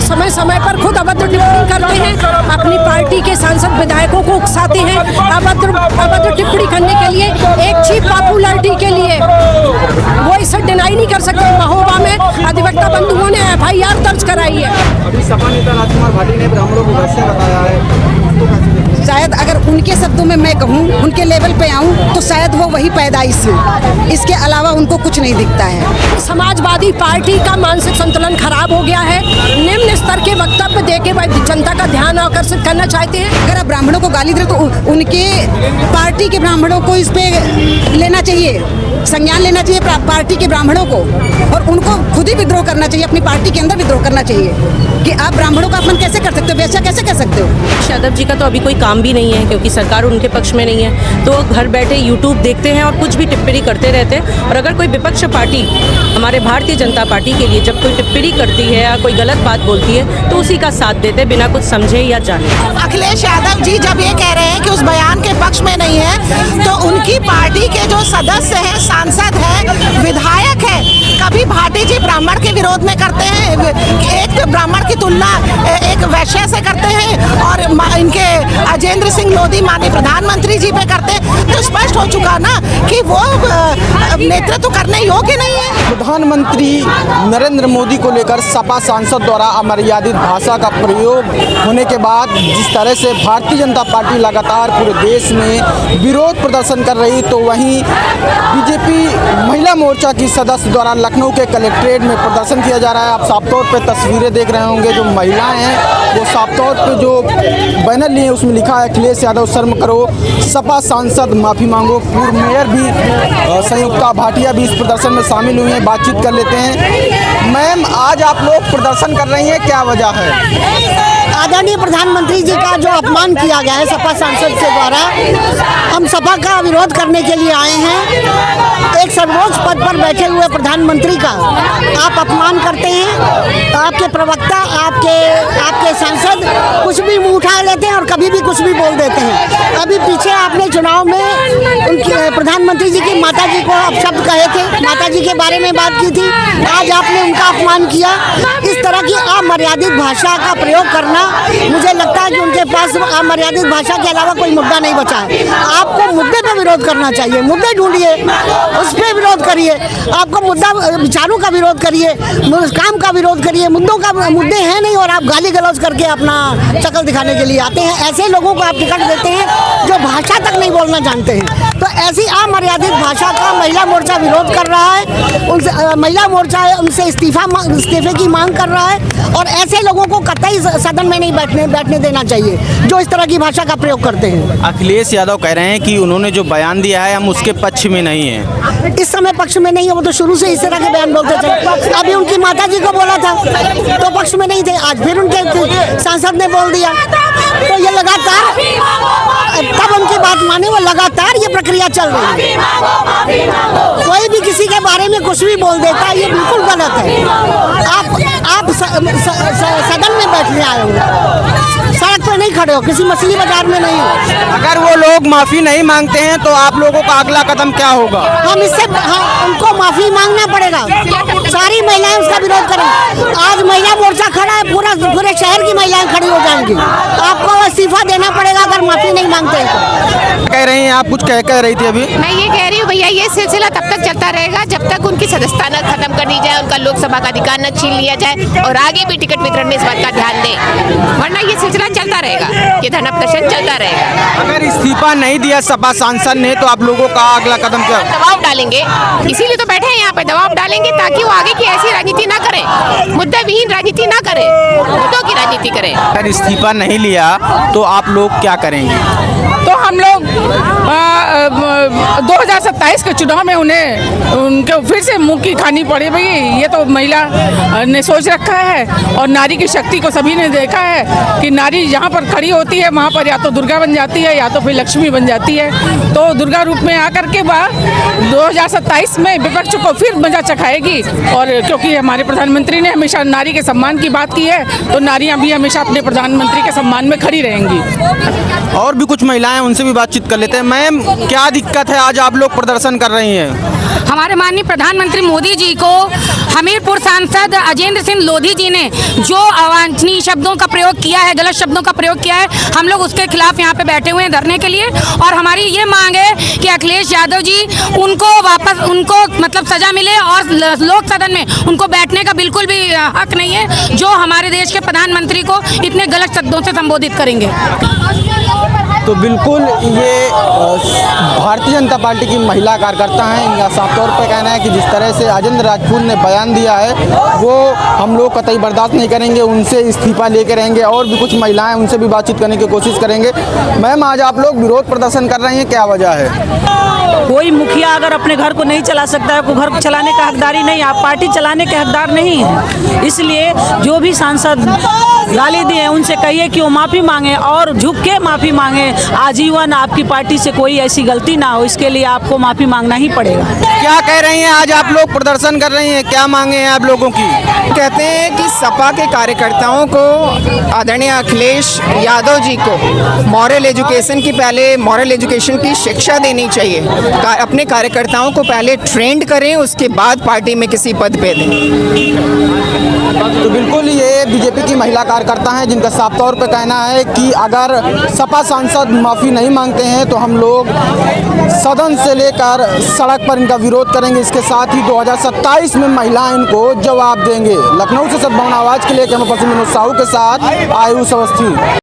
समय समय पर खुद अभद्र टिप्पणी करते हैं, अपनी पार्टी के सांसद विधायकों को उकसाते हैं अभद्र टिप्पणी करने के लिए, एक चीप पॉपुलैरिटी के लिए। वो इसे डिनाई नहीं कर सकते। महोबा में अधिवक्ता बंधुओं ने FIR दर्ज कराई है। अभी सपा नेता राजकुमार भाटी ने ब्राह्मणों को वैश्य बताया है। शायद अगर उनके शब्दों में मैं कहूँ, उनके लेवल पे आऊँ, तो शायद वो वही पैदाइश है, इसके अलावा उनको कुछ नहीं दिखता है। समाजवादी पार्टी का मानसिक संतुलन खराब हो गया है। निम्न स्तर के वक्तव्य देके वह जनता का ध्यान आकर्षित करना चाहते हैं। अगर आप ब्राह्मणों को गाली दे तो उनके पार्टी के ब्राह्मणों को इस पे लेना चाहिए, संज्ञान लेना चाहिए पार्टी के ब्राह्मणों को, और उनको खुद ही विद्रोह करना चाहिए, अपनी पार्टी के अंदर विद्रोह करना चाहिए कि आप ब्राह्मणों का अपमान कैसे कर सकते हो, वैसा कैसे कर सकते हो। यादव जी का तो अभी कोई काम भी नहीं है, क्योंकि सरकार उनके पक्ष में नहीं है, तो घर बैठे यूट्यूब देखते हैं और कुछ भी टिप्पणी करते रहते हैं। और अगर कोई विपक्ष पार्टी हमारे भारतीय जनता पार्टी के लिए जब कोई टिप्पणी करती है या कोई गलत बात बोलती है तो उसी का साथ देते बिना कुछ समझे या जाने। अखिलेश यादव जी जब ये कह रहे हैं कि उस बयान के पक्ष में नहीं है, तो उनकी पार्टी के जो सदस्य हैं, सांसद हैं, विधायक हैं, कभी भाटी जी ब्राह्मण के विरोध में करते हैं, एक ब्राह्मण की तुलना एक वैश्य से करते हैं, और इनके अजेंद्र सिंह लोधी माननीय प्रधानमंत्री जी पे करते हैं, तो स्पष्ट हो चुका ना कि वो नेतृत्व करने योग्य नहीं है। प्रधानमंत्री नरेंद्र मोदी को लेकर सपा सांसद द्वारा अमर्यादित भाषा का प्रयोग होने के बाद जिस तरह से भारतीय जनता पार्टी लगातार पूरे देश में विरोध प्रदर्शन कर रही, तो वहीं बीजेपी महिला मोर्चा की सदस्य द्वारा लखनऊ के कलेक्ट्रेट में प्रदर्शन किया जा रहा है। आप साफ तौर पर तस्वीरें देख रहे होंगे, जो महिलाएं हैं वो साफ तौर पर जो बैनर लिए उसमें लिखा है अखिलेश यादव शर्म करो, सपा सांसद माफ़ी मांगो। पूर्व मेयर भी संयुक्ता भाटिया भी इस प्रदर्शन में शामिल हुई हैं, बातचीत कर लेते हैं। मैम, आज आप लोग प्रदर्शन कर रही हैं, क्या वजह है? आदरणीय प्रधानमंत्री जी का जो अपमान किया गया है सपा सांसद के द्वारा, हम सपा का विरोध करने के लिए आए हैं। एक सर्वोच्च पद पर बैठे हुए प्रधानमंत्री का आप अपमान करते हैं। आपके प्रवक्ता, आपके सांसद कुछ भी मुंह उठा लेते हैं और कभी भी कुछ भी बोल देते हैं। अभी पीछे आपने चुनाव में उनकी प्रधानमंत्री जी की माता जी को अपशब्द कहे थे, माता जी के बारे में बात की थी, आज आपने उनका अपमान किया। इस तरह की अमर्यादित भाषा का प्रयोग करना, मुझे लगता है कि उनके पास अमर्यादित भाषा के अलावा कोई मुद्दा नहीं बचा है। आपको मुद्दे पे विरोध करना चाहिए, मुद्दे ढूंढिए, उस पर विरोध करिए। आपको मुद्दा विचारों का विरोध करिए, काम का विरोध करिए। मुद्दे हैं नहीं और आप गाली गलौज करके अपना शक्ल दिखाने के लिए आते हैं। ऐसे लोगों को आप टिकट देते हैं जो भाषा तक नहीं बोलना जानते हैं। तो ऐसी अमर्यादित भाषा का महिला मोर्चा विरोध कर रहा है। उनसे महिला मोर्चा उनसे इस्तीफे की मांग कर रहा है, और ऐसे लोगों को कतई सदन में नहीं बैठने देना चाहिए जो इस तरह की भाषा का प्रयोग करते हैं। अखिलेश यादव कह रहे हैं कि उन्होंने जो बयान दिया है हम उसके पक्ष में नहीं है। इस समय पक्ष में नहीं है, वो तो शुरू से इस तरह के बयान बोलते थे। अभी उनकी माता जी को बोला था तो पक्ष में नहीं थे, आज फिर उनके सांसद ने बोल दिया। तो ये लगातार, तब उनकी बात माने, वो लगातार ये प्रक्रिया चल रही है। कोई भी किसी के बारे में कुछ भी बोल देता है, ये बिल्कुल गलत है। आप सदन में बैठने आए हो, सड़क पे नहीं खड़े हो, किसी मछली बाजार में नहीं हो। अगर वो लोग माफी नहीं मांगते हैं तो आप लोगों का अगला कदम क्या होगा? उनको माफी मांगना पड़ेगा। सारी महिलाएं उसका विरोध करेंगी। आज महिला मोर्चा खड़ा है, पूरे शहर की महिलाएं खड़ी हो जाएंगी। आपको इस्तीफा देना पड़ेगा अगर माफी नहीं मांगते हैं तो। कह रही हैं आप, कुछ कह रही थी अभी? मैं ये कह रही हूँ भैया, ये सिलसिला तब तक चलता रहेगा जब तक उनकी सदस्यता न खत्म कर दी जाए, उनका लोकसभा का अधिकार न छीन लिया जाए, और आगे भी टिकट वितरण में इस बात का ध्यान दें, वरना ये सिलसिला चलता रहेगा, ये धरना प्रदर्शन चलता रहेगा। अगर इस्तीफा नहीं दिया सपा सांसद ने तो आप लोगों का अगला कदम क्या? दबाव डालेंगे, इसीलिए तो बैठे हैं यहाँ पे, दबाव डालेंगे ताकि वो आगे की ऐसी राजनीति ना करें, मुद्दा विहीन राजनीति ना करें, मुद्दों की राजनीति करें। अगर इस्तीफा नहीं लिया तो आप लोग क्या करेंगे? तो हम लोग 2027 के चुनाव में उनको फिर से मुंह की खानी पड़े। भाई ये तो महिला ने सोच रखा है, और नारी की शक्ति को सभी ने देखा है कि नारी जहाँ पर खड़ी होती है वहाँ पर या तो दुर्गा बन जाती है या तो फिर लक्ष्मी बन जाती है। तो दुर्गा रूप में आकर के बाद 2027 में विपक्ष को फिर मजा चखाएगी, और क्योंकि हमारे प्रधानमंत्री ने हमेशा नारी के सम्मान की बात की है, तो नारियाँ भी हमेशा अपने प्रधानमंत्री के सम्मान में खड़ी रहेंगी। और भी कुछ महिलाएं, उनसे भी बातचीत कर लेते हैं। मैम, क्या दिक्कत है, आज आप लोग प्रदर्शन कर रही हैं? हमारे माननीय प्रधानमंत्री मोदी जी को हमीरपुर सांसद अजेंद्र सिंह लोधी जी ने जो अवांछनीय शब्दों का प्रयोग किया है, गलत शब्दों का प्रयोग किया है, हम लोग उसके खिलाफ यहाँ पे बैठे हुए हैं धरने के लिए। और हमारी ये मांग है कि अखिलेश यादव जी उनको वापस मतलब सजा मिले और लोक सदन में उनको बैठने का बिल्कुल भी हक नहीं है, जो हमारे देश के प्रधानमंत्री को इतने गलत शब्दों से संबोधित करेंगे। तो बिल्कुल ये भारतीय जनता पार्टी की महिला कार्यकर्ता हैं। इनका साफ तौर पर कहना है कि जिस तरह से राजेंद्र राजपूत ने बयान दिया है वो हम लोग कतई बर्दाश्त नहीं करेंगे, उनसे इस्तीफा लेके रहेंगे। और भी कुछ महिलाएं उनसे भी बातचीत करने की कोशिश करेंगे। मैम, आज आप लोग विरोध प्रदर्शन कर रही हैं, क्या वजह है? कोई मुखिया अगर अपने घर को नहीं चला सकता है, को घर चलाने का हकदारी नहीं, आप पार्टी चलाने के हकदार नहीं है। इसलिए जो भी सांसद गाली दिए उनसे कहिए कि वो माफ़ी मांगे और झुक के माफ़ी मांगे। आजीवन आपकी पार्टी से कोई ऐसी गलती ना हो, इसके लिए आपको माफ़ी मांगना ही पड़ेगा। क्या कह रही हैं? आज आप लोग प्रदर्शन कर रही हैं, क्या मांगे हैं आप लोगों की? कहते हैं कि सपा के कार्यकर्ताओं को, आदरणीय अखिलेश यादव जी को मॉरल एजुकेशन की, पहले मॉरल एजुकेशन की शिक्षा देनी चाहिए। अपने कार्यकर्ताओं को पहले ट्रेंड करें, उसके बाद पार्टी में किसी पद पे दें। तो बिल्कुल ये बीजेपी की महिला कार्यकर्ता हैं जिनका साफ तौर पर कहना है कि अगर सपा सांसद माफ़ी नहीं मांगते हैं तो हम लोग सदन से लेकर सड़क पर इनका विरोध करेंगे। इसके साथ ही 2027 में महिलाएं इनको जवाब देंगे। लखनऊ से सद्भावना आवाज़ के लिए कैमरा पर्सन विनोद साहू के साथ आयुष अवस्थी।